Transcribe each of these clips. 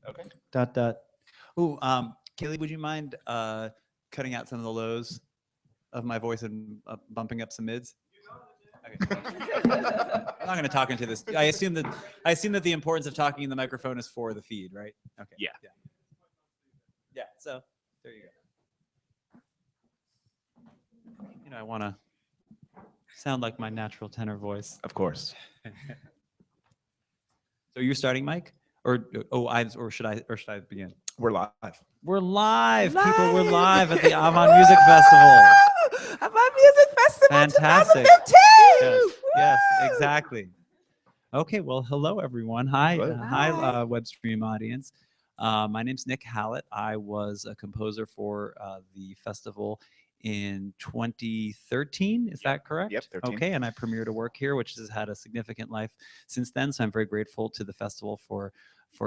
Okay. Dot dot. Ooh, Kaylee, would you mind cutting out some of the lows of my voice and bumping up some mids? Okay. I'm not going to talk into this. I assume that the importance of talking in the microphone is for the feed, right? Okay. Yeah. Yeah. So there you go. You know, I want to sound like my natural tenor voice. Of course. So you're starting, Mike, or should I begin? We're live. We're live, people. We're live at the Avant Music Festival. Avant Music Festival Fantastic. 2015. Yes, exactly. Okay, well, hello everyone. Hi, Hello. hi, web stream audience. My name's Nick Hallett. I was a composer for the festival in 2013. Is that correct? Yep, 13. Okay, and I premiered a work here, which has had a significant life since then. So I'm very grateful to the festival for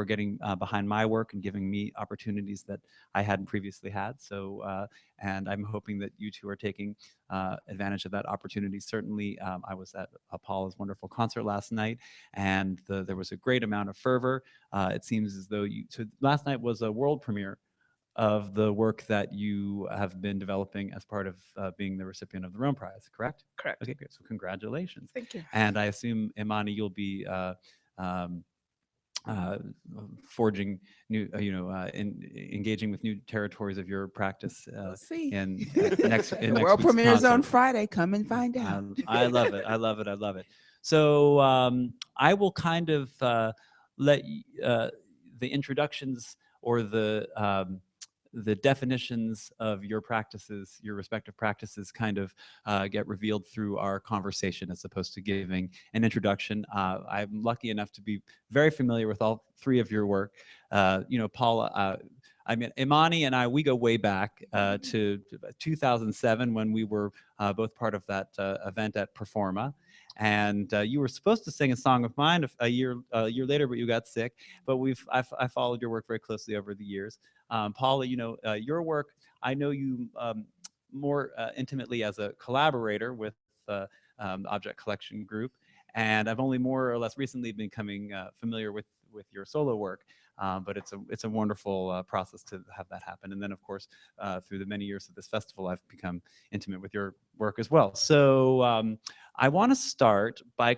getting behind my work and giving me opportunities that I hadn't previously had. So, and I'm hoping that you two are taking advantage of that opportunity. Certainly, I was at Paula's wonderful concert last night, and there was a great amount of fervor. It seems as though so last night was a world premiere of the work that you have been developing as part of being the recipient of the Rome Prize, correct? Correct. Okay, great. So congratulations. Thank you. And I assume, Imani, you'll be um, forging new, engaging with new territories of your practice We'll see. in The next world week's premieres on concert. Friday. Come and find out. I love it. I love it. I love it. So I will kind of let the introductions or the definitions of your practices, your respective practices, kind of get revealed through our conversation as opposed to giving an introduction. I'm lucky enough to be very familiar with all three of your work. Paula, I mean, Imani and I, we go way back to 2007 when we were both part of that event at Performa. And you were supposed to sing a song of mine a year later, but you got sick. But I followed your work very closely over the years. Paula, your work, I know you more intimately as a collaborator with the Object Collection Group, and I've only more or less recently been becoming familiar with your solo work. But it's a wonderful process to have that happen. And then, of course, through the many years of this festival, I've become intimate with your work as well. So I want to start by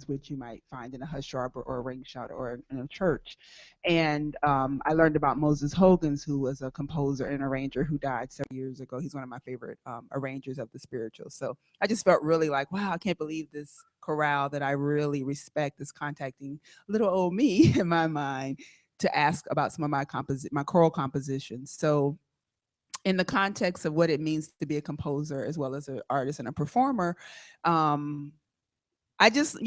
Which you might find in a hush arbor or a ring shout or in a church. And I learned about Moses Hogan's, who was a composer and arranger who died several years ago. He's one of my favorite arrangers of the spiritual. So I just felt really like, wow, I can't believe this chorale that I really respect is contacting little old me in my mind to ask about some of my choral compositions. So in the context of what it means to be a composer as well as an artist and a performer, um, I just,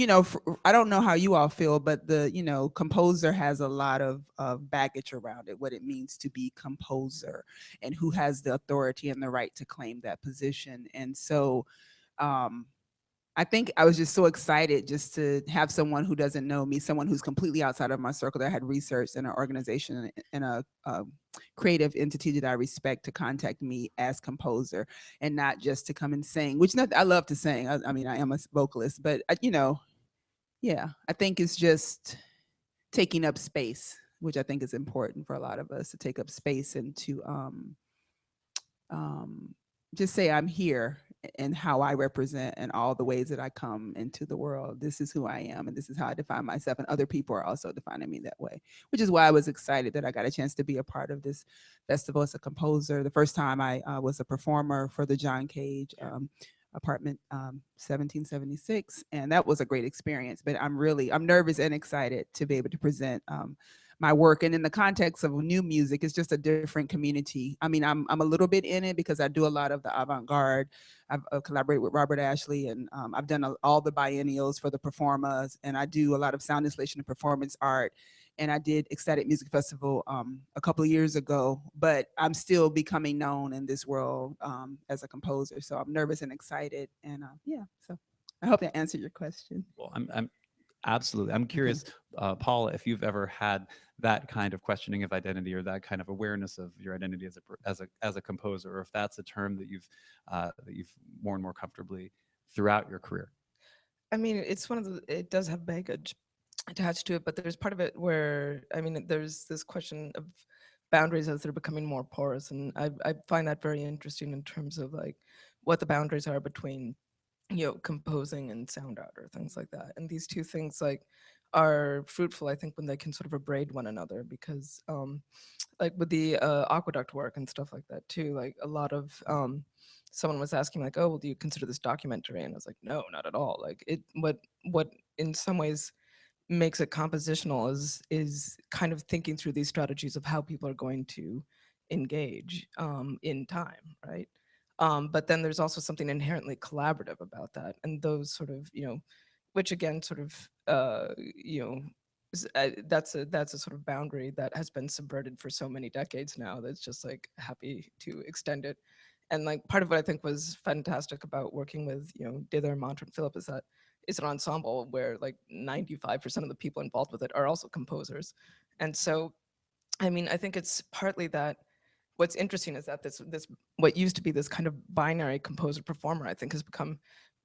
I don't know how you all feel, but the, composer has a lot of baggage around it, what it means to be composer and who has the authority and the right to claim that position. And so, um, I think I was just so excited just to have someone who doesn't know me, someone who's completely outside of my circle that I had researched in an organization and a creative entity that I respect to contact me as composer and not just to come and sing, which I love to sing. I mean, I am a vocalist, but yeah, I think it's just taking up space, which I think is important for a lot of us to take up space and to just say I'm here and how I represent and all the ways that I come into the world. This is who I am and this is how I define myself, and other people are also defining me that way, which is why I was excited that I got a chance to be a part of this festival as a composer. The first time I was a performer for the John Cage apartment 1776, and that was a great experience. But I'm nervous and excited to be able to present my work. And in the context of new music, it's just a different community. I mean, I'm a little bit in it because I do a lot of the avant-garde. I've collaborated with Robert Ashley, and I've done all the biennials for the performers, and I do a lot of sound installation and performance art. And I did Ecstatic Music Festival a couple of years ago, but I'm still becoming known in this world as a composer. So I'm nervous and excited, and yeah. So I hope that answered your question. Well, I'm absolutely. I'm curious, Paula, if you've ever had that kind of questioning of identity or that kind of awareness of your identity as a composer, or if that's a term that you've more and more comfortably throughout your career. I mean, it's one of the, it does have baggage attached to it, but there's part of it where, I mean, there's this question of boundaries as they're becoming more porous. And I find that very interesting in terms of like what the boundaries are between, composing and sound art or things like that. And these two things like are fruitful, I think, when they can sort of abrade one another, because like with the aqueduct work and stuff like that too, like a lot of someone was asking like, oh, well, do you consider this documentary? And I was like, no, not at all. Like what in some ways makes it compositional is kind of thinking through these strategies of how people are going to engage in time, right? But then there's also something inherently collaborative about that, and those sort of, which again sort of that's a sort of boundary that has been subverted for so many decades now. That's just like happy to extend it. And like part of what I think was fantastic about working with Dither, Mantra, and Philip is that it's an ensemble where like 95% of the people involved with it are also composers. And so, I mean, I think it's partly that what's interesting is that this what used to be this kind of binary composer performer, I think, has become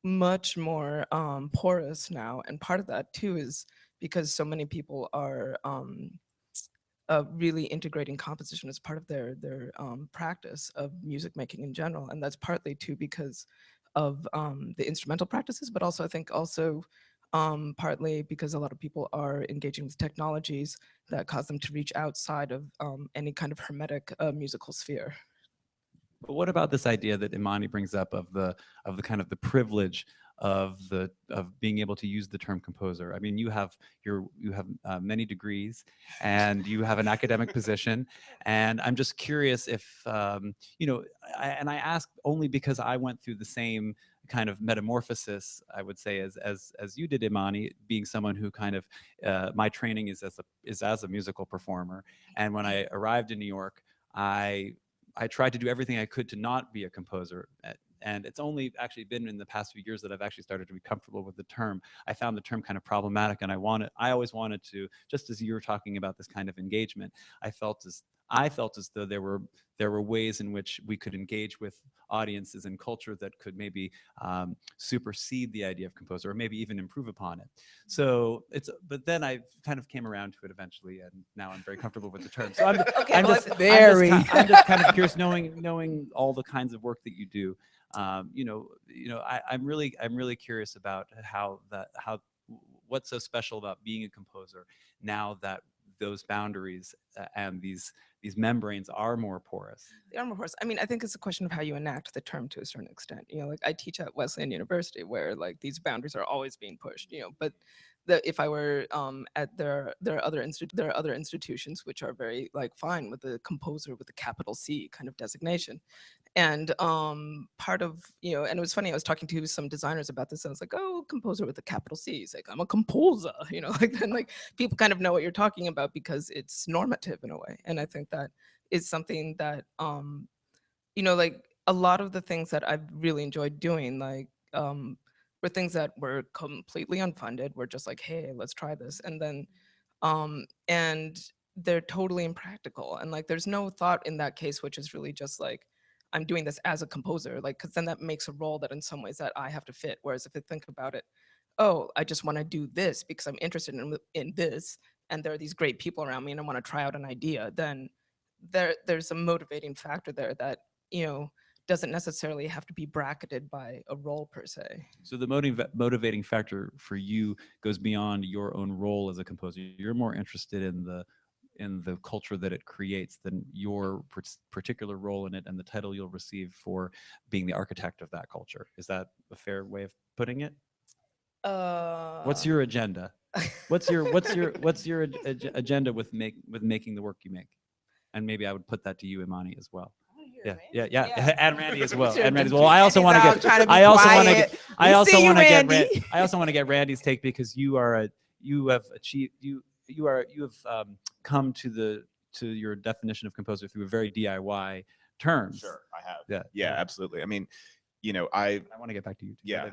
much more porous now. And part of that too is because so many people are really integrating composition as part of their practice of music making in general. And that's partly too because of the instrumental practices, but also I think also partly because a lot of people are engaging with technologies that cause them to reach outside of any kind of hermetic musical sphere. But what about this idea that Imani brings up of the kind of the privilege of being able to use the term composer? I mean, you have many degrees, and you have an academic position, and I'm just curious if I ask only because I went through the same kind of metamorphosis, I would say, as you did, Imani, being someone who kind of my training is as a musical performer, and when I arrived in New York, I tried to do everything I could to not be a composer. And it's only actually been in the past few years that I've actually started to be comfortable with the term. I found the term kind of problematic, and I always wanted to, just as you were talking about this kind of engagement, I felt as though there were ways in which we could engage with audiences and culture that could maybe supersede the idea of composer, or maybe even improve upon it. So but then I kind of came around to it eventually, and now I'm very comfortable with the term. So I'm just kind of curious, knowing all the kinds of work that you do. I'm really curious about how what's so special about being a composer now that those boundaries and these these membranes are more porous. The armor horse. I mean, I think it's a question of how you enact the term to a certain extent. You know, like I teach at Wesleyan University, where like these boundaries are always being pushed. You know, but if I were at there are other institutions which are very like fine with the composer with the capital C kind of designation. And part of, you know, and it was funny, I was talking to some designers about this. I was like, oh, composer with a capital C. He's like, I'm a composer, you know, like then like people kind of know what you're talking about because it's normative in a way. And I think that is something that, you know, like a lot of the things that I've really enjoyed doing, like were things that were completely unfunded. We're just like, hey, let's try this. And then, and they're totally impractical. And like, there's no thought in that case, which is really just like, I'm doing this as a composer, like, because then that makes a role that in some ways that I have to fit. Whereas if I think about it, oh, I just want to do this because I'm interested in this, and there are these great people around me, and I want to try out an idea, then there's a motivating factor there that, you know, doesn't necessarily have to be bracketed by a role per se. So the motivating factor for you goes beyond your own role as a composer. You're more interested in the culture that it creates than your particular role in it and the title you'll receive for being the architect of that culture. Is that a fair way of putting it? What's your agenda? What's your agenda with making the work you make? And maybe I would put that to you, Imani, as well. Yeah. And Randy as well. And Randy as well. I also want to get. I also want to get Randy's take, because you have come to your definition of composer through a very DIY terms. Sure, I have. Yeah, absolutely. I mean, you know, I want to get back to you too. Yeah,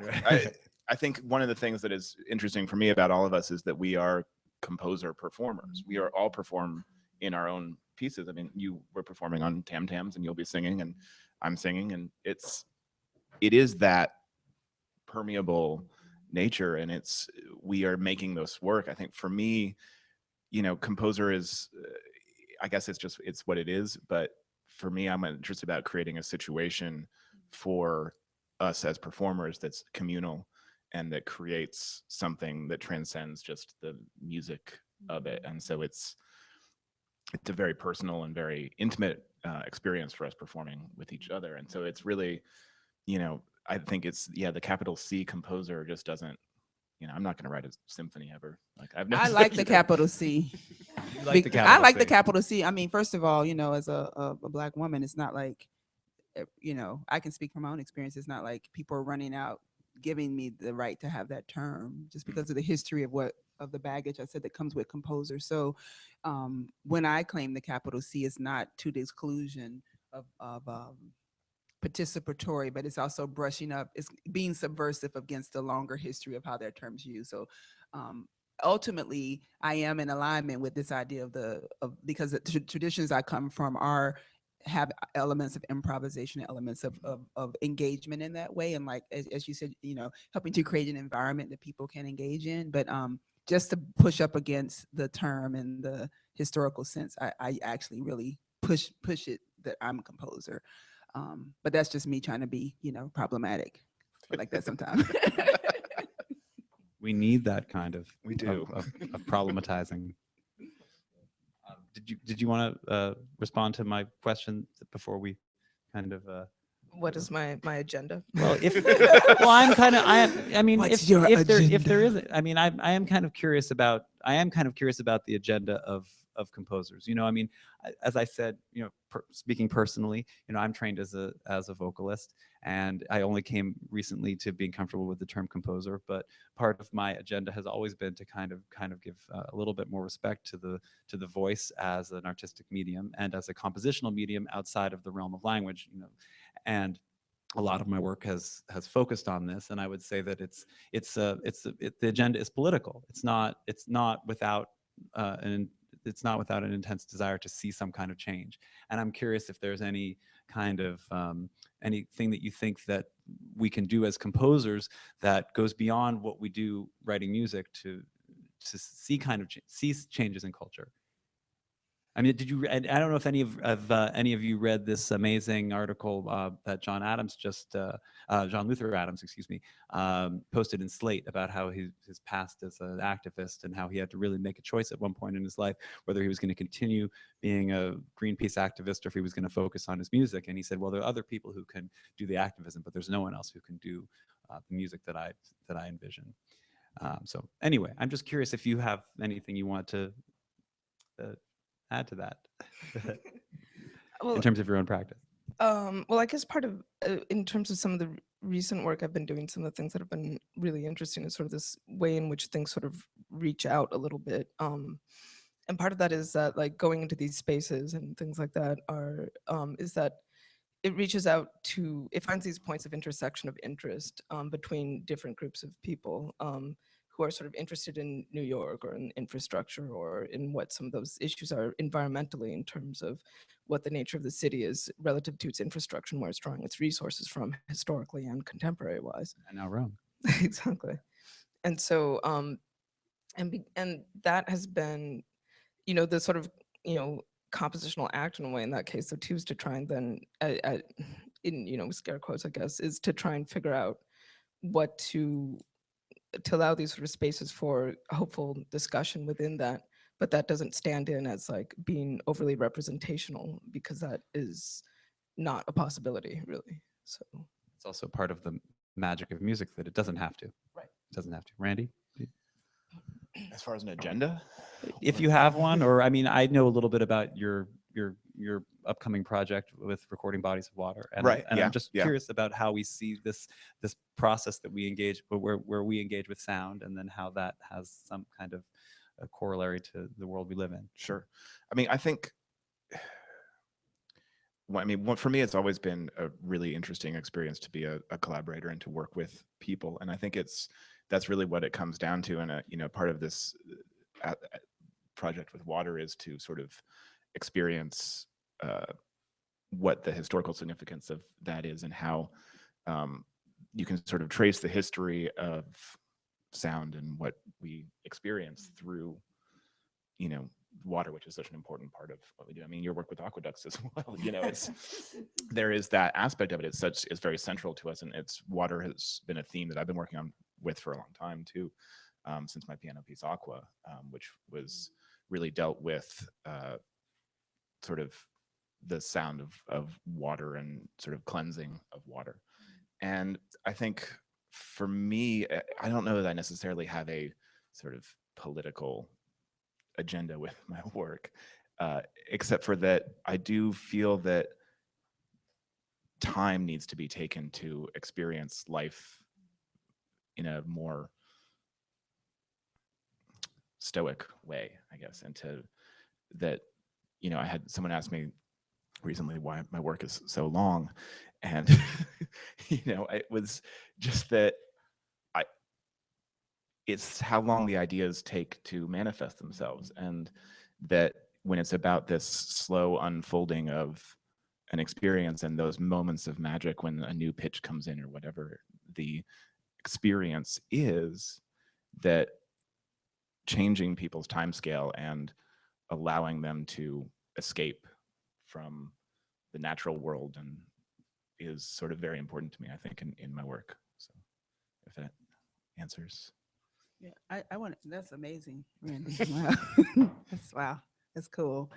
I think one of the things that is interesting for me about all of us is that we are composer performers. We are all perform in our own pieces. I mean, you were performing on Tam Tams, and you'll be singing, and I'm singing, and it is that permeable nature, and we are making this work. I think for me, you know, composer is, I guess it's what it is. But for me, I'm interested about creating a situation for us as performers that's communal and that creates something that transcends just the music of it. And so it's a very personal and very intimate experience for us performing with each other. And so it's really, you know, I think it's, the capital C composer just doesn't, you know, I'm not going to write a symphony ever. Like I like the capital C. I like the capital C. I mean, first of all, you know, as a Black woman, it's not like, you know, I can speak from my own experience. It's not like people are running out giving me the right to have that term just because of the history of the baggage I said that comes with composer. So when I claim the capital C, it's not to the exclusion of participatory, but it's also brushing up, it's being subversive against the longer history of how their terms used. So ultimately, I am in alignment with this idea because the traditions I come from have elements of improvisation, elements of engagement in that way. And like, as you said, you know, helping to create an environment that people can engage in. But just to push up against the term and the historical sense, I actually really push it that I'm a composer. But that's just me trying to be, you know, problematic. I like that sometimes. We need that kind of of problematizing. Did you want to respond to my question before we kind of? What is my agenda? Well, I mean, if there is, I mean, I am kind of curious about the agenda of composers. You know, I mean, as I said, you know, speaking personally, you know, I'm trained as a vocalist, and I only came recently to being comfortable with the term composer. But part of my agenda has always been to kind of give a little bit more respect to the voice as an artistic medium and as a compositional medium outside of the realm of language. You know, and a lot of my work has focused on this, and I would say that the agenda is political. It's not without an intense desire to see some kind of change. And I'm curious if there's any kind of anything that you think that we can do as composers that goes beyond what we do writing music to see changes in culture. I mean, did you? I don't know if any of you read this amazing article that John Luther Adams, excuse me, posted in Slate about how his past as an activist and how he had to really make a choice at one point in his life whether he was going to continue being a Greenpeace activist or if he was going to focus on his music. And he said, well, there are other people who can do the activism, but there's no one else who can do the music that I envision. So anyway, I'm just curious if you have anything you want to add to that Well, in terms of your own practice. Well, I guess part of, in terms of some of the recent work I've been doing, some of the things that have been really interesting is sort of this way in which things sort of reach out a little bit. And part of that is that like going into these spaces and things like that is that it reaches out to, it finds these points of intersection of interest between different groups of people who are sort of interested in New York or in infrastructure or in what some of those issues are environmentally in terms of what the nature of the city is relative to its infrastructure and where it's drawing its resources from historically and contemporary wise. And now Rome. Exactly. And so, and that has been, the sort of, compositional act in a way in that case, so too, is to try and then, in scare quotes, I guess, is to try and figure out what to allow these sort of spaces for hopeful discussion within that, but that doesn't stand in as like being overly representational because that is not a possibility really. So it's also part of the magic of music that it doesn't have to. Right. It doesn't have to. Randy? As far as an agenda, If you have one, or I mean, I know a little bit about your upcoming project with recording bodies of water, and, Right, and yeah, I'm just yeah. curious about how we see this process that we engage, where we engage with sound, and then how that has some kind of a corollary to the world we live in. Sure. I mean, I think, for me, it's always been a really interesting experience to be a collaborator and to work with people, and I think that's really what it comes down to. And part of this project with water is to sort of experience what the historical significance of that is and how you can sort of trace the history of sound and what we experience through water, which is such an important part of what we do. I mean, your work with aqueducts as well, there is that aspect of it. It's very central to us, and water has been a theme that I've been working on with for a long time too, since my piano piece Aqua, which was really dealt with sort of the sound of water and sort of cleansing of water. And I think for me, I don't know that I necessarily have a sort of political agenda with my work, except for that I do feel that time needs to be taken to experience life in a more stoic way, I guess, and I had someone ask me recently why my work is so long, and it was just that it's how long the ideas take to manifest themselves, and that when it's about this slow unfolding of an experience and those moments of magic when a new pitch comes in or whatever the experience is, that changing people's time scale and allowing them to escape from the natural world and is sort of very important to me, I think, in my work. So if that answers. Yeah, I want. That's amazing, Randy. Wow, that's cool.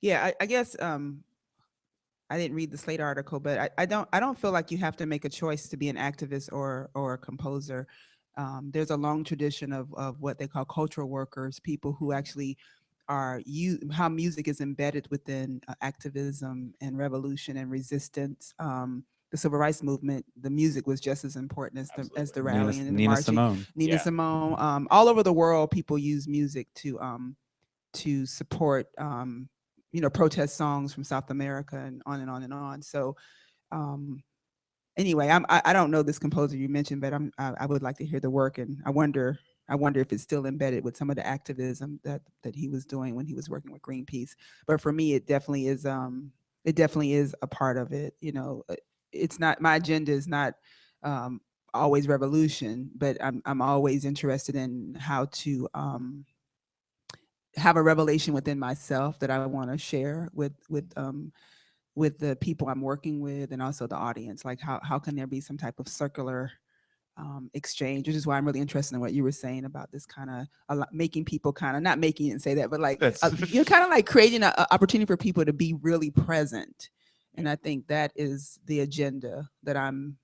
Yeah, I guess I didn't read the Slate article, but I don't feel like you have to make a choice to be an activist or a composer. There's a long tradition of what they call cultural workers, people who actually are how music is embedded within activism and revolution and resistance. The civil rights movement, the music was just as important as the rallying and the Nina marching. Simone. Nina Simone. All over the world, people use music to support protest songs from South America and on and on and on. So anyway, I don't know this composer you mentioned, but I would like to hear the work, and I wonder if it's still embedded with some of the activism that he was doing when he was working with Greenpeace. But for me, it definitely is a part of it. It's not, my agenda is not always revolution, but I'm always interested in how to have a revelation within myself that I want to share with the people I'm working with and also the audience. Like how can there be some type of circular exchange, which is why I'm really interested in what you were saying about this kind of making people kind of not making it and say that, but like you're kind of like creating an opportunity for people to be really present. And I think that is the agenda that I'm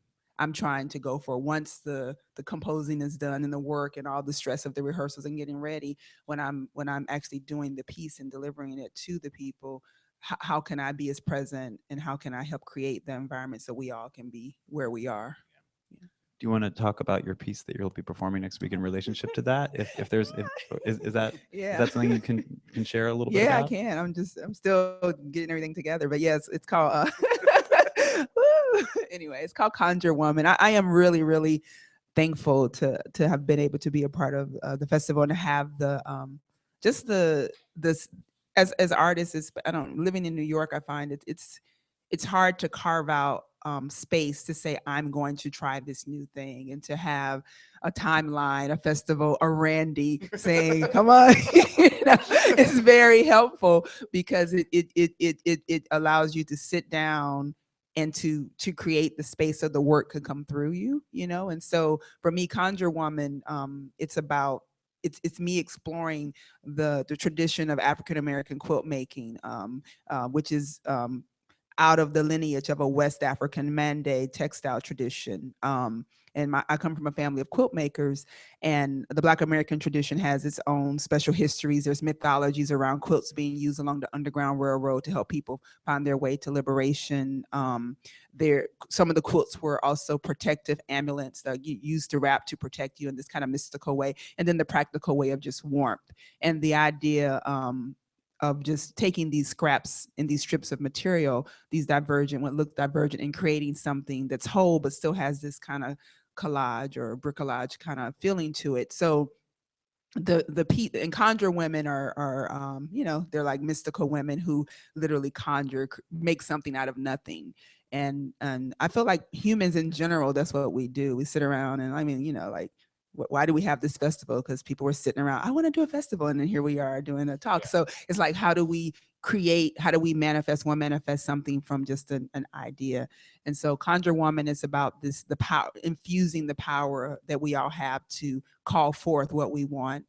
trying to go for. Once the composing is done and the work and all the stress of the rehearsals and getting ready, when I'm actually doing the piece and delivering it to the people, how can I be as present and how can I help create the environment so we all can be where we are? Do you want to talk about your piece that you'll be performing next week in relationship to that? Is that something you can share a little bit about? Yeah, I can. I'm still getting everything together, but yes, it's called anyway, it's called Conjure Woman. I am really, really thankful to have been able to be a part of the festival and to have the just this as artists. Living in New York, I find it's hard to carve out space to say I'm going to try this new thing and to have a timeline, a festival, a Randy saying, "Come on," it's very helpful because it allows you to sit down and to create the space so the work could come through you, And so for me, Conjure Woman, it's about it's me exploring the tradition of African American quilt making, which is out of the lineage of a West African Mande textile tradition. And I come from a family of quilt makers, and the Black American tradition has its own special histories. There's mythologies around quilts being used along the Underground Railroad to help people find their way to liberation. Some of the quilts were also protective amulets that you used to wrap to protect you in this kind of mystical way. And then the practical way of just warmth. And the idea of just taking these scraps and these strips of material, what look divergent, and creating something that's whole, but still has this kind of collage or bricolage kind of feeling to it. So and Conjure Women are they're like mystical women who literally make something out of nothing. And I feel like humans in general, that's what we do. We sit around and why do we have this festival? Because people were sitting around, I want to do a festival. And then here we are doing a talk. So it's like, how do we manifest something from just an idea? And so Conjure Woman is about the power, infusing the power that we all have to call forth what we want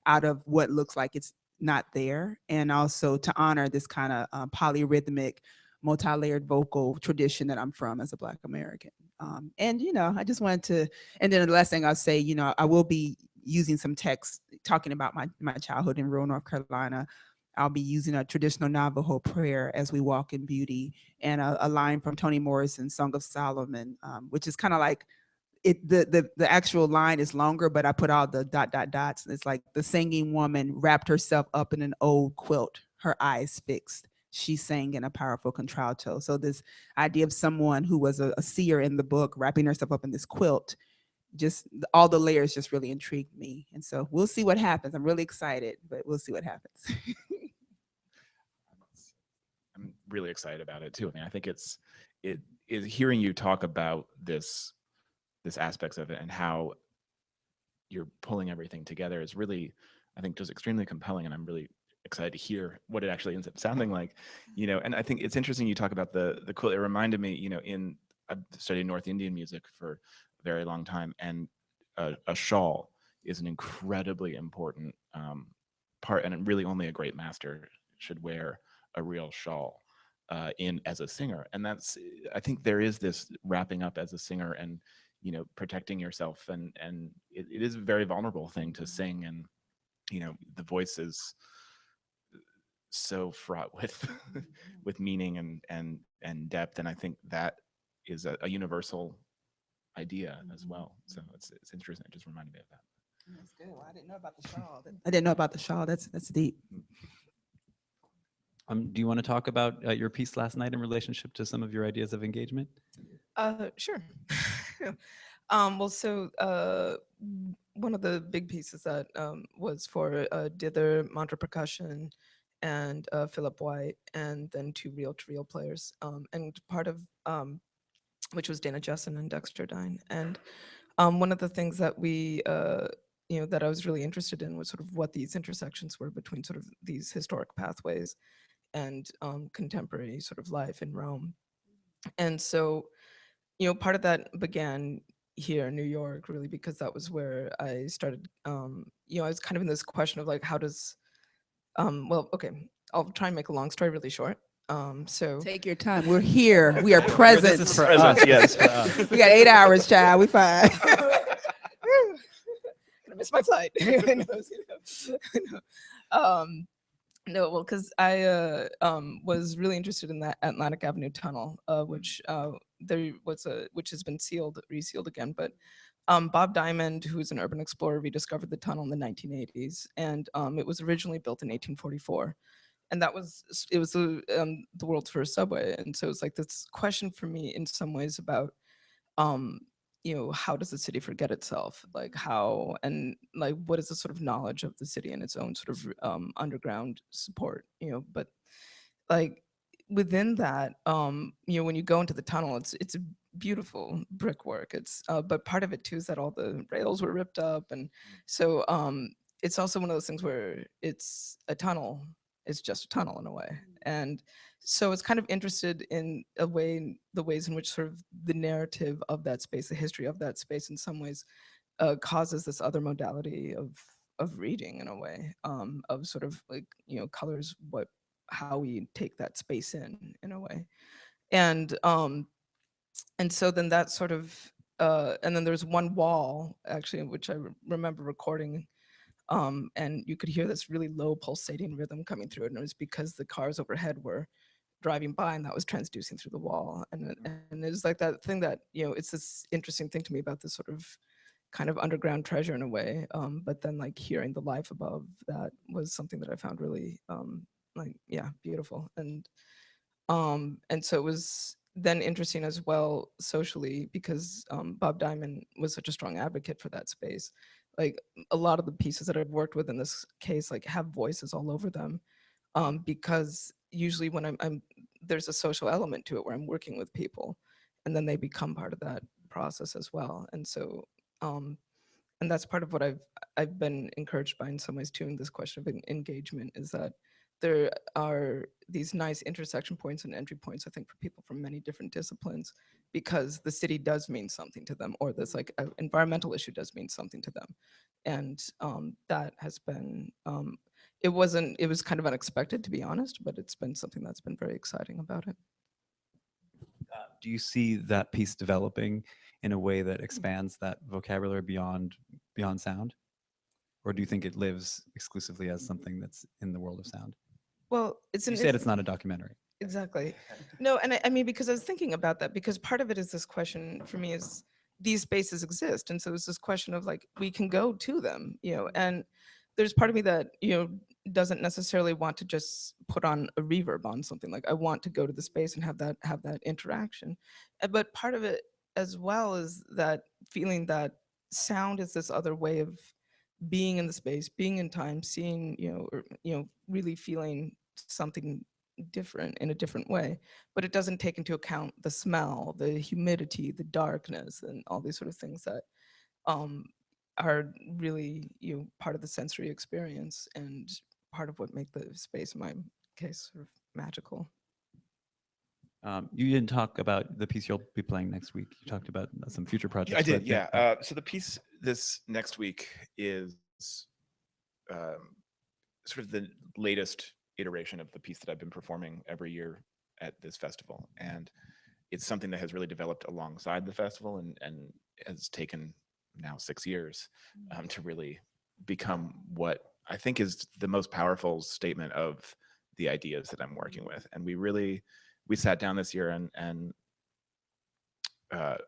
out of what looks like it's not there. And also to honor this kind of polyrhythmic, multi-layered vocal tradition that I'm from as a Black American. I just wanted to, and then the last thing I'll say, I will be using some text talking about my childhood in rural North Carolina. I'll be using a traditional Navajo prayer as we walk in beauty, and a line from Toni Morrison's Song of Solomon, which is kind of like, the actual line is longer, but I put all the ... It's like, the singing woman wrapped herself up in an old quilt, her eyes fixed. She sang in a powerful contralto. So this idea of someone who was a seer in the book wrapping herself up in this quilt, just all the layers just really intrigued me. And so we'll see what happens. I'm really excited, but we'll see what happens. I'm really excited about it too. I mean, I think it is hearing you talk about this aspects of it and how you're pulling everything together is really, I think, just extremely compelling. And I'm really excited to hear what it actually ends up sounding like, and I think it's interesting you talk about the quilt. It reminded me, I've studied North Indian music for a very long time, and a shawl is an incredibly important part, and really only a great master should wear a real shawl as a singer. And I think there is this wrapping up as a singer and protecting yourself, and it is a very vulnerable thing to sing, and the voice is so fraught with meaning and depth, and I think that is a universal idea as well. So it's interesting. It just reminded me of that. That's good. Well, I didn't know about the shawl. I didn't know about the shawl. That's deep. Do you want to talk about your piece last night in relationship to some of your ideas of engagement? Sure. One of the big pieces that was for dither, mantra percussion, and Philip White, and then 2 reel-to-reel players, and part of which was Dana Jessen and Dexter Dine. And one of the things that we that I was really interested in was sort of what these intersections were between sort of these historic pathways and contemporary sort of life in Rome. And so, part of that began here in New York, really, because that was where I started. I was kind of in this question of like, how does, well, okay, I'll try and make a long story really short. So Take your time. We're here. We are present. This is for Present, us. yes. This is for us. We got 8 hours, child. We fine. I missed my flight. Who knows, No, well, because I was really interested in that Atlantic Avenue tunnel, which which has been resealed again. But Bob Diamond, who was an urban explorer, rediscovered the tunnel in the 1980s, and it was originally built in 1844, and it was the world's first subway. And so it's like this question for me in some ways about um how does the city forget itself, like how, and like what is the sort of knowledge of the city and its own sort of underground support, but like within that, when you go into the tunnel, it's a beautiful brickwork. It's but part of it too is that all the rails were ripped up, and so it's also one of those things where it's a tunnel, it's just a tunnel in a way. And so it's kind of interested in a way, the ways in which sort of the narrative of that space, the history of that space in some ways causes this other modality of reading in a way, of sort of like, colors how we take that space in a way. And so then that sort of and then there's one wall actually, which I remember recording, and you could hear this really low pulsating rhythm coming through it, and it was because the cars overhead were driving by, and that was transducing through the wall. And it was like that thing that, it's this interesting thing to me about this sort of kind of underground treasure in a way, but then like hearing the life above that was something that I found really like, yeah, beautiful. And so it was then interesting as well socially, because Bob Diamond was such a strong advocate for that space. Like a lot of the pieces that I've worked with in this case like have voices all over them, because usually when I'm there's a social element to it where I'm working with people, and then they become part of that process as well. And so and that's part of what I've been encouraged by in some ways too, in this question of engagement, is that there are these nice intersection points and entry points, I think, for people from many different disciplines, because the city does mean something to them, or this like environmental issue does mean something to them. And that has been, it was kind of unexpected, to be honest, but it's been something that's been very exciting about it. Do you see that piece developing in a way that expands that vocabulary beyond sound? Or do you think it lives exclusively as something that's in the world of sound? Well, it's You said it's not a documentary. Exactly. No, and I mean, because I was thinking about that, because part of it is this question for me is these spaces exist. And so it's this question of like, we can go to them, and there's part of me that, doesn't necessarily want to just put on a reverb on something. Like I want to go to the space and have that interaction. But part of it as well is that feeling that sound is this other way of being in the space, being in time, seeing, or, really feeling something different in a different way. But it doesn't take into account the smell, the humidity, the darkness, and all these sort of things that are really, part of the sensory experience and part of what make the space, in my case, sort of magical. You didn't talk about the piece you'll be playing next week. You talked about some future projects. I did, but yeah. So the piece this next week is sort of the latest iteration of the piece that I've been performing every year at this festival. And it's something that has really developed alongside the festival and has taken now 6 years to really become what I think is the most powerful statement of the ideas that I'm working with. And we sat down this year and a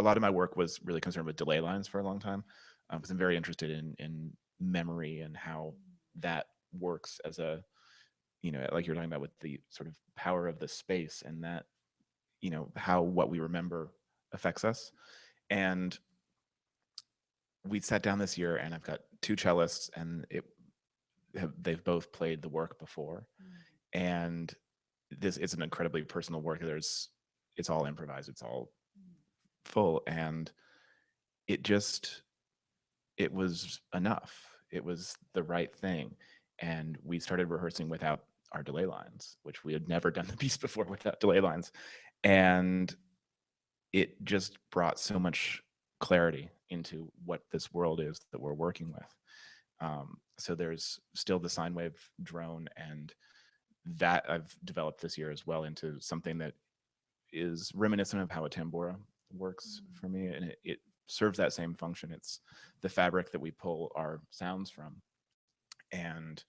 lot of my work was really concerned with delay lines for a long time, because I'm very interested in memory and how that works as a, like you're talking about with the sort of power of the space, and that, how what we remember affects us. And we sat down this year, and I've got 2 cellists, and they've both played the work before. And it's an incredibly personal work. It's all improvised, it's all full, and it just it was enough. It was the right thing. And we started rehearsing without our delay lines, which we had never done the piece before without delay lines. And it just brought so much clarity into what this world is that we're working with. So there's still the sine wave drone, and that I've developed this year as well into something that is reminiscent of how a tambura works for me, and it serves that same function. It's the fabric that we pull our sounds from, and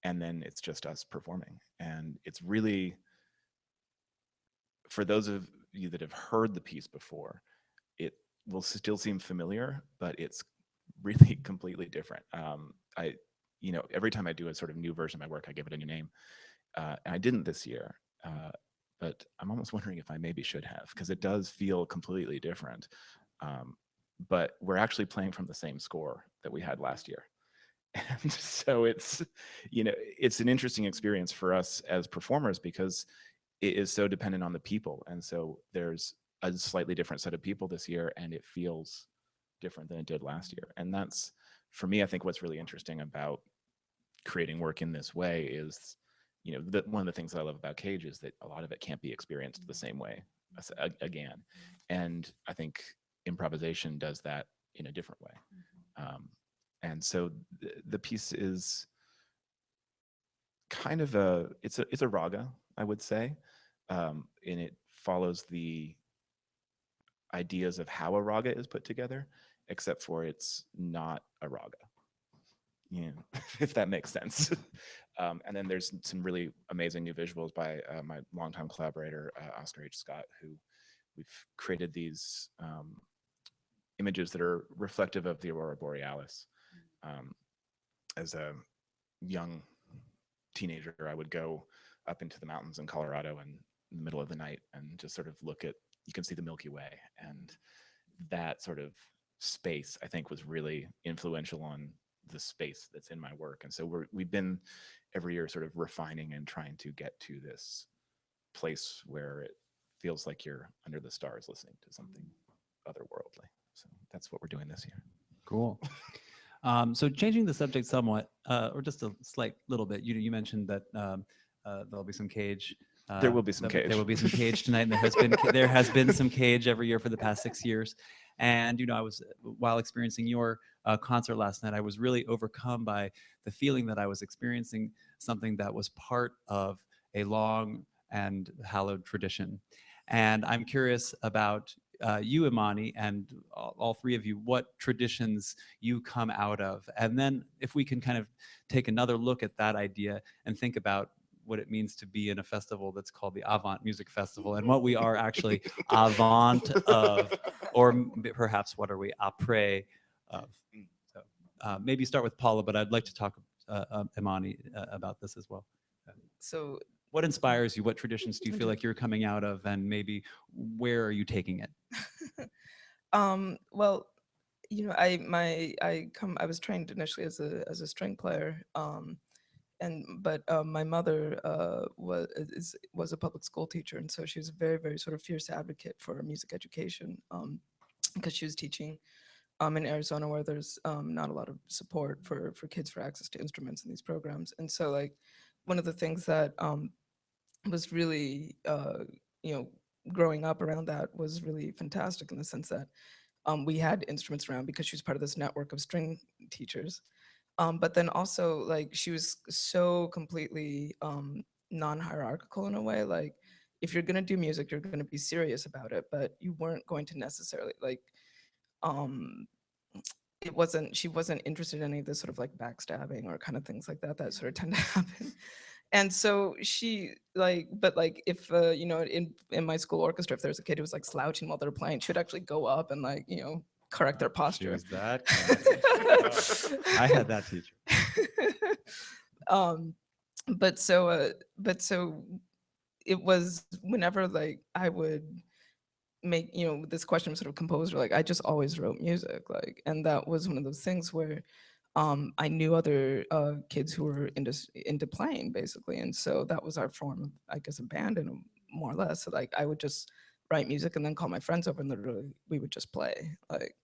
then it's just us performing. And it's really, for those of you that have heard the piece before, it will still seem familiar, but it's really completely different. I, every time I do a sort of new version of my work, I give it a new name. And I didn't this year, but I'm almost wondering if I maybe should have, because it does feel completely different. But we're actually playing from the same score that we had last year. And so it's, it's an interesting experience for us as performers, because it is so dependent on the people. And so there's a slightly different set of people this year, and it feels different than it did last year. And that's, for me, I think what's really interesting about creating work in this way is, one of the things that I love about Cage is that a lot of it can't be experienced the same way again. And I think improvisation does that in a different way. And so the piece is kind of it's a raga, I would say, and it follows the ideas of how a raga is put together, except for it's not a raga. If that makes sense. And then there's some really amazing new visuals by my longtime collaborator, Oscar H. Scott, who we've created these images that are reflective of the Aurora Borealis. As a young teenager, I would go up into the mountains in Colorado and in the middle of the night and just sort of look at, you can see the Milky Way. And that sort of space, I think, was really influential on the space that's in my work. And so we've been every year sort of refining and trying to get to this place where it feels like you're under the stars listening to something otherworldly. So that's what we're doing this year. Cool. So changing the subject somewhat, or just a slight little bit, you mentioned that there'll be some Cage. There will be some Cage. There will be some Cage tonight. And there has been some Cage every year for the past 6 years. And I was, while experiencing your concert last night, I was really overcome by the feeling that I was experiencing something that was part of a long and hallowed tradition. And I'm curious about you, Imani, and all three of you, what traditions you come out of. And then if we can kind of take another look at that idea and think about what it means to be in a festival that's called the Avant Music Festival, and what we are actually avant of, or perhaps what are we après of. So maybe start with Paula, but I'd like to talk, Imani, about this as well. So what inspires you? What traditions do you feel like you're coming out of, and maybe where are you taking it? Well, I was trained initially as a string player, but my mother was a public school teacher, and so she was a very, very sort of fierce advocate for music education, because she was teaching in Arizona, where there's not a lot of support for kids for access to instruments in these programs. And so, like, one of the things that was really growing up around that was really fantastic, in the sense that we had instruments around because she was part of this network of string teachers. But then also, like, she was so completely non-hierarchical in a way. Like, if you're gonna do music, you're gonna be serious about it, but you weren't going to necessarily, like, she wasn't interested in any of this sort of like backstabbing or kind of things like that sort of tend to happen. And so she, like, but like, if in my school orchestra, if there's a kid who was like slouching while they're playing, she would actually go up and, like, correct their posture. She was that I had that teacher. But so it was, whenever, like, I would make, this question was sort of composed, or like, I just always wrote music, like, and that was one of those things where I knew other kids who were into playing, basically, and so that was our form of, I guess, a band, and more or less. So, like, I would just write music and then call my friends over, and literally we would just play, like.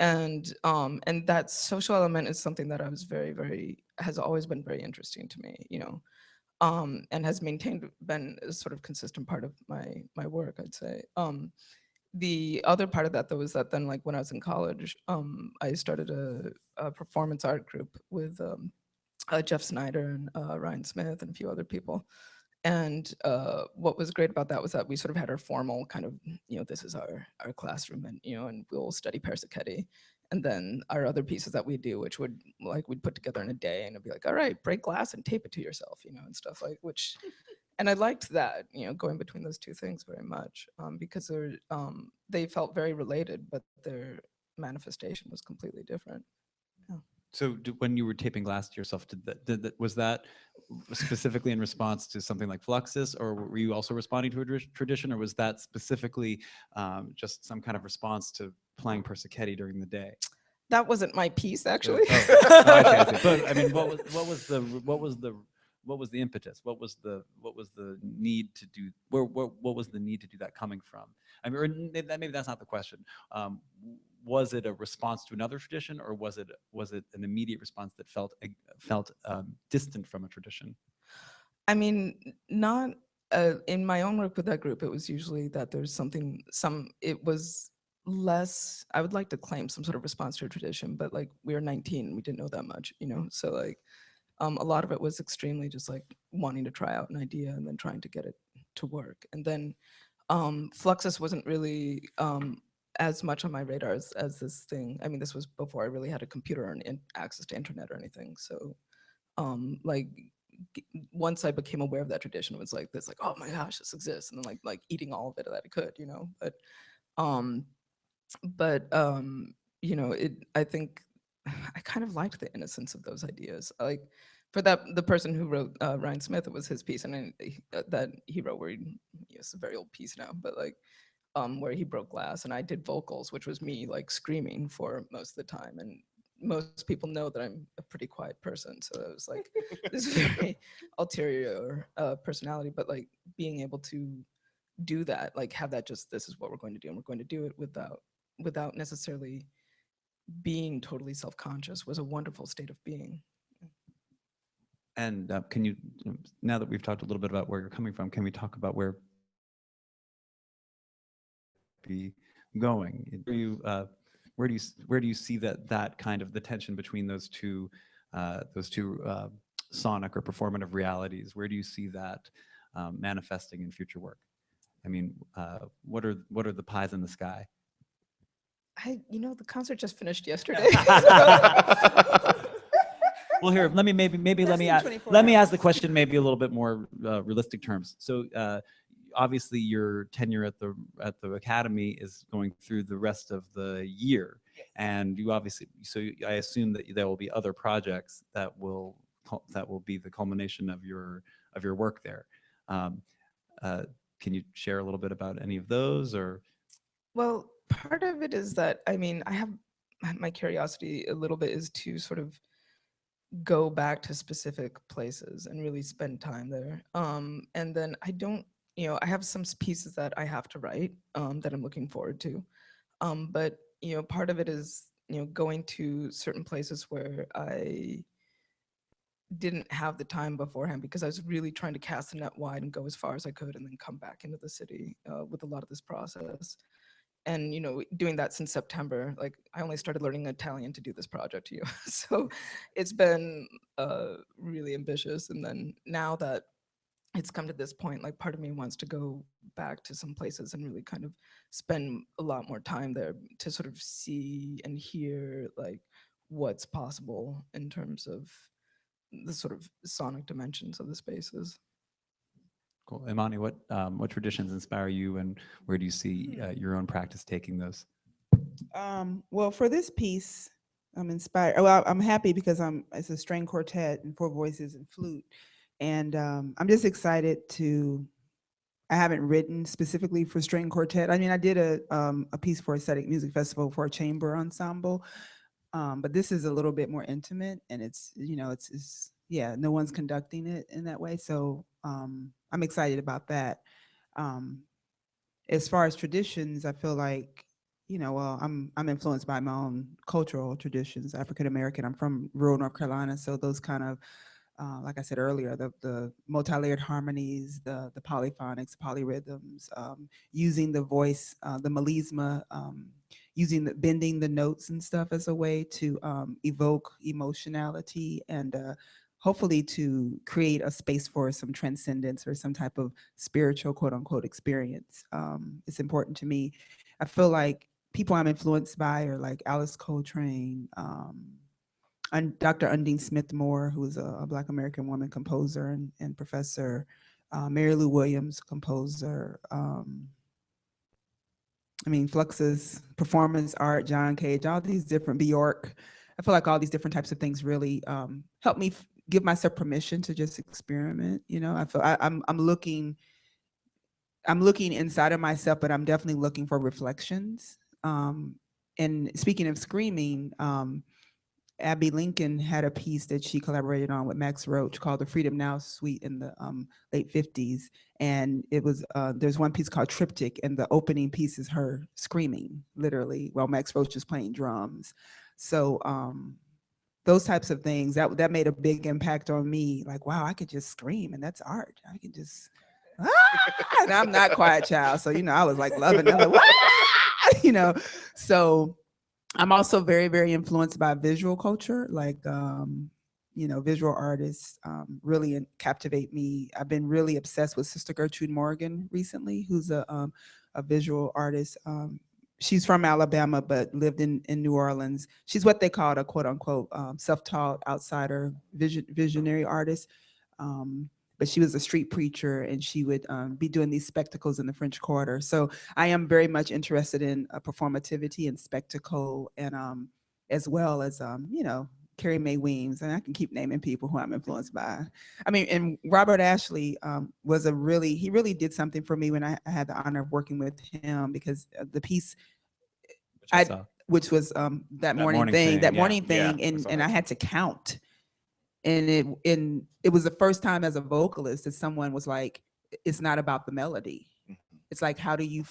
and that social element is something that I was has always been very interesting to me, you know, and has been a sort of consistent part of my work, I'd say. The other part of that though is that then, like, when I was in college, I started a performance art group with Jeff Snyder and Ryan Smith and a few other people. And what was great about that was that we sort of had our formal kind of, you know, this is our classroom, and, you know, and we'll study Persichetti. And then our other pieces that we do, which we'd put together in a day, and it'd be like, all right, break glass and tape it to yourself, you know, and stuff like, which, and I liked that, you know, going between those two things very much, because they felt very related, but their manifestation was completely different. So when you were taping glass to yourself, was that specifically in response to something like Fluxus, or were you also responding to a tradition, or was that specifically just some kind of response to playing Persichetti during the day? That wasn't my piece, actually. I see. But I mean, what was the impetus? What was the need to do? What was the need to do that coming from? I mean, or maybe that's not the question. Was it a response to another tradition, or was it an immediate response that felt distant from a tradition? I mean, not in my own work with that group. It was usually that there's it was less, I would like to claim some sort of response to a tradition, but like, we were 19, we didn't know that much, you know? So like, a lot of it was extremely just like wanting to try out an idea and then trying to get it to work. And then Fluxus wasn't really as much on my radar as this thing. I mean, this was before I really had a computer and access to internet or anything. So like, once I became aware of that tradition, it was like this, like, oh my gosh, this exists, and then like eating all of it that I could, you know. But you know, I think I kind of liked the innocence of those ideas. Like, for the person who wrote Ryan Smith, it was his piece, and that he wrote where it's a very old piece now, but like where he broke glass, and I did vocals, which was me like screaming for most of the time. And most people know that I'm a pretty quiet person, so it was like this very ulterior personality. But like, being able to do that, like have that, just, this is what we're going to do, and we're going to do it without necessarily being totally self-conscious, was a wonderful state of being. And can you, now that we've talked a little bit about where you're coming from, can we talk about where be going? Where do you see that kind of the tension between those two sonic or performative realities? Where do you see that manifesting in future work? I mean, what are the pies in the sky? You know, the concert just finished yesterday. Well, here, let me ask the question maybe a little bit more realistic terms. So obviously your tenure at the Academy is going through the rest of the year, and you obviously, so I assume that there will be other projects that will be the culmination of your work there. Can you share a little bit about any of those? Or Well, part of it is that, I mean, I have my curiosity a little bit is to sort of go back to specific places and really spend time there. And then I don't, you know, I have some pieces that I have to write that I'm looking forward to. But, you know, part of it is, you know, going to certain places where I didn't have the time beforehand, because I was really trying to cast the net wide and go as far as I could, and then come back into the city with a lot of this process. And, you know, doing that since September, like, I only started learning Italian to do this project, you know. So it's been really ambitious. And then now that it's come to this point, like, part of me wants to go back to some places and really kind of spend a lot more time there to sort of see and hear like what's possible in terms of the sort of sonic dimensions of the spaces. cool. Imani, what traditions inspire you, and where do you see your own practice taking those? Well, for this piece, I'm inspired. Well, I'm happy because it's a string quartet and 4 voices and flute, and I'm just excited to. I haven't written specifically for string quartet. I mean, I did a piece for Aesthetic Music Festival for a chamber ensemble, but this is a little bit more intimate, and it's, you know, it's yeah, no one's conducting it in that way. So I'm excited about that. As far as traditions, I feel like, well, I'm influenced by my own cultural traditions, African American. I'm from rural North Carolina, so those kind of, like I said earlier, the multi-layered harmonies, the polyphonics, polyrhythms, using the voice, the melisma, using bending the notes and stuff as a way to evoke emotionality and hopefully to create a space for some transcendence or some type of spiritual quote unquote experience. It's important to me. I feel like people I'm influenced by are like Alice Coltrane, and Dr. Undine Smith Moore, who is a Black American woman composer and professor, Mary Lou Williams, composer. Fluxus, performance art, John Cage, all these different, Bjork. I feel like all these different types of things really help me give myself permission to just experiment. I feel I'm looking inside of myself, but I'm definitely looking for reflections. And speaking of screaming, Abby Lincoln had a piece that she collaborated on with Max Roach called the Freedom Now Suite in the late 50s. And it was, there's one piece called Triptych, and the opening piece is her screaming, literally, while Max Roach is playing drums. So those types of things, that made a big impact on me. Like, wow, I could just scream, and that's art. I can just, and I'm not quiet child. So, I was like loving it. I'm like, so I'm also very, very influenced by visual culture, like, visual artists really captivate me. I've been really obsessed with Sister Gertrude Morgan recently, who's a visual artist. She's from Alabama, but lived in New Orleans. She's what they call a quote unquote self-taught outsider visionary artist. But she was a street preacher, and she would be doing these spectacles in the French Quarter. So I am very much interested in performativity and spectacle, and as well as, Carrie Mae Weems, and I can keep naming people who I'm influenced by. And Robert Ashley he really did something for me when I had the honor of working with him, because the piece, which was that morning thing, and I had to count. And it was the first time as a vocalist that someone was like, it's not about the melody. It's like, how do you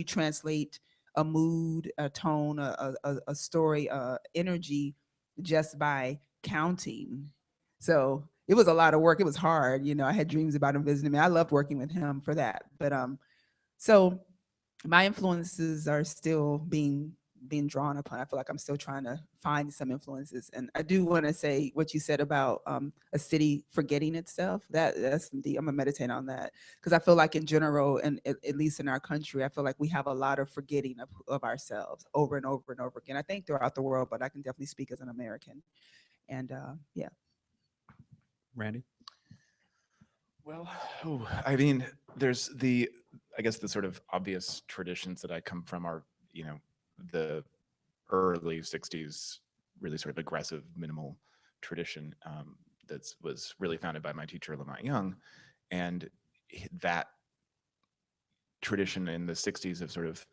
translate a mood, a tone, a story, energy, just by counting? So it was a lot of work. It was hard. I had dreams about him visiting me. I loved working with him for that. But so my influences are still being drawn upon. I feel like I'm still trying to find some influences. And I do want to say what you said about a city forgetting itself. That's deep. I'm gonna meditate on that, because I feel like in general, and at least in our country, I feel like we have a lot of forgetting of ourselves over and over and over again. I think throughout the world, but I can definitely speak as an American. And yeah. Randy? Well, there's I guess the sort of obvious traditions that I come from are, the early 60s, really sort of aggressive minimal tradition that was really founded by my teacher, Lamont Young. And that tradition in the 60s of sort of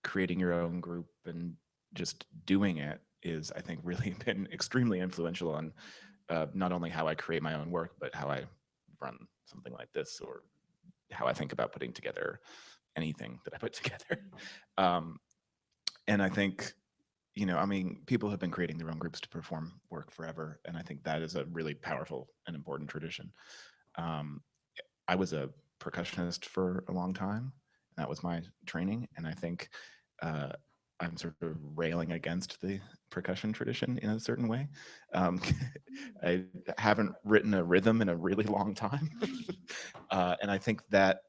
creating your own group and just doing it is, I think, really been extremely influential on not only how I create my own work, but how I run something like this, or how I think about putting together anything that I put together. And I think, people have been creating their own groups to perform work forever. And I think that is a really powerful and important tradition. I was a percussionist for a long time. That was my training. And I think I'm sort of railing against the percussion tradition in a certain way. I haven't written a rhythm in a really long time. And I think that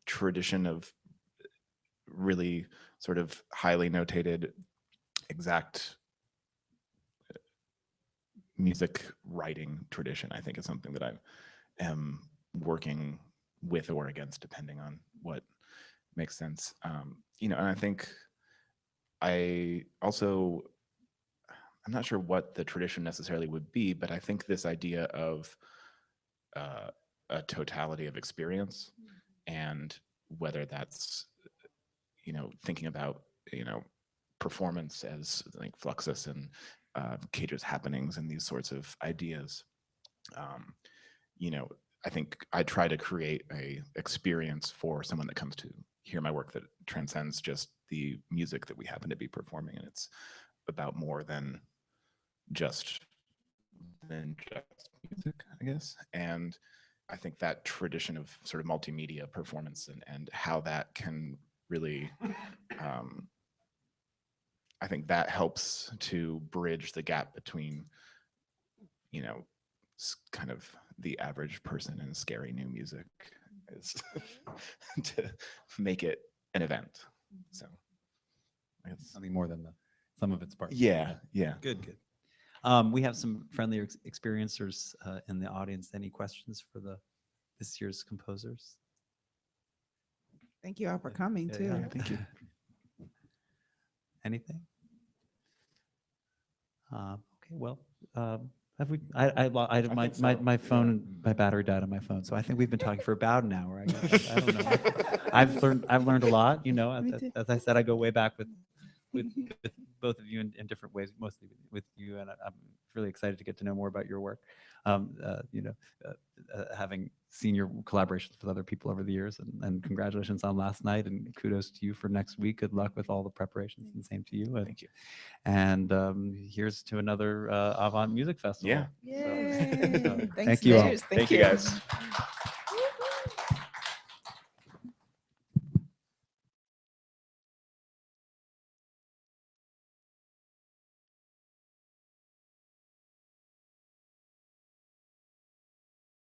tradition of really sort of highly notated, exact music writing tradition, I think, is something that I am working with or against, depending on what makes sense. And I think I'm not sure what the tradition necessarily would be, but I think this idea of a totality of experience, and whether that's, thinking about, performance as like Fluxus and Cage's happenings and these sorts of ideas, I think I try to create a experience for someone that comes to hear my work that transcends just the music that we happen to be performing, and it's about more than just music, I guess. And I think that tradition of sort of multimedia performance and how that can really, I think that helps to bridge the gap between, you know, kind of the average person and scary new music, is to make it an event. So I guess, Something more than the sum of its parts. yeah. Good, good. We have some friendly experiencers in the audience. Any questions for this year's composers? Thank you all for coming Yeah, too. yeah. Thank you. Anything? Okay, well, have we? I think so, my phone, yeah. my battery died on my phone, so I think we've been talking for about an hour. I guess. I don't know. I've learned a lot. You know, Me too. as I said, I go way back with both of you in different ways, mostly with you, and I'm really excited to get to know more about your work. You know, having seen your collaborations with other people over the years, and congratulations on last night, and kudos to you for next week. Good luck with all the preparations, and same to you. And, Thank you. And here's to another Avant Music Festival. Yeah. Yay. So, Thanks, thank you all. Nick. Thank Thank you, you. guys.